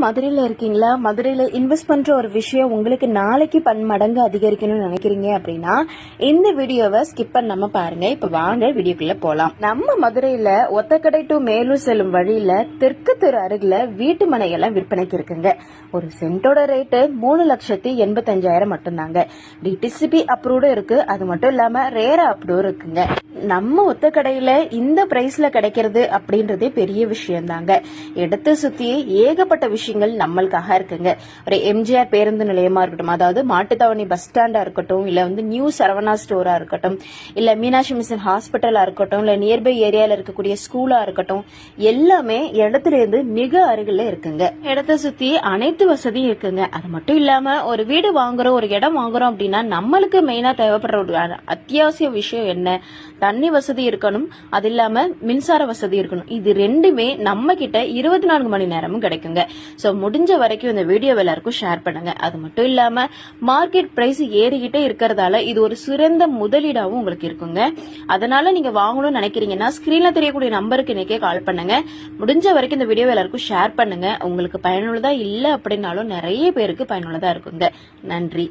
மதுரையில இருக்கீங்களா? மதுரையில இன்வெஸ்ட் பண்ற ஒரு விஷயம் உங்களுக்கு நாளைக்கு பன்மடங்கு அதிகரிக்கணும்னு நினைக்கிறீங்க அப்படின்னா இந்த வீடியோவை ஸ்கிப் பண்ணாம பாருங்க. இப்ப வாங்க வீடியோக்குள்ள போலாம். நம்ம மதுரையில ஒத்தக்கடை டு மேலூர் செல்லும் வழியில தெற்கு தெரு அருகில வீட்டு மனைகள்லாம் விற்பனைக்கு இருக்குங்க. ஒரு சென்டோட ரேட்டு 3,85,000 மட்டும்தாங்க. டிடிசிபி அப்ரூவ்டு இருக்கு. அது மட்டும் இல்லாம ரேரா அப்ரூவ் இருக்குங்க. நம்ம ஒத்தக்கடையில இந்த பிரைஸ்ல கிடைக்கிறது அப்படின்றதே பெரிய விஷயம் தாங்க. எடுத்து சுத்தி ஏகப்பட்ட விஷயங்கள் நம்மளுக்காக இருக்குங்க. ஒரு எம்ஜிஆர் பேருந்து நிலையமா இருக்கட்டும், அதாவது மாட்டுத்தாவணி பஸ் ஸ்டாண்டா இருக்கட்டும், இல்ல நியூ சரவணா ஸ்டோரா இருக்கட்டும், இல்ல மீனாட்சி மிஷன் ஹாஸ்பிட்டலா இருக்கட்டும், இல்ல நியர்பை ஏரியால இருக்கக்கூடிய ஸ்கூலா இருக்கட்டும், எல்லாமே இடத்துல இருந்து மிக அருகில இருக்குங்க. இடத்த சுத்தி அனைத்து வசதியும் இருக்குங்க. அது மட்டும் இல்லாம ஒரு வீடு வாங்குறோம், ஒரு இடம் வாங்குறோம் அப்படின்னா நம்மளுக்கு மெயினா தேவைப்படுற ஒரு அத்தியாவசிய விஷயம் என்ன? தண்ணி வசதி இருக்கணும், அது இல்லாம மின்சார வசதி இருக்கணும். இது ரெண்டுமே நம்ம கிட்ட 24 மணி நேரமும் கிடைக்குங்க. சோ முடிஞ்ச வரைக்கும் இந்த வீடியோ எல்லாருக்கும் ஷேர் பண்ணுங்க. அது மட்டும் இல்லாம மார்க்கெட் பிரைஸ் ஏறிக்கிட்டே இருக்கிறதால இது ஒரு சிறந்த முதலீடாவும் உங்களுக்கு இருக்குங்க. அதனால நீங்க வாங்கணும்னு நினைக்கிறீங்கன்னா ஸ்கிரீன்ல தெரியக்கூடிய நம்பருக்கு இன்னைக்கே கால் பண்ணுங்க. முடிஞ்ச வரைக்கும் இந்த வீடியோ எல்லாருக்கும் ஷேர் பண்ணுங்க. உங்களுக்கு பயனுள்ளதா இல்ல அப்படின்னாலும் நிறைய பேருக்கு பயனுள்ளதா இருக்குங்க. நன்றி.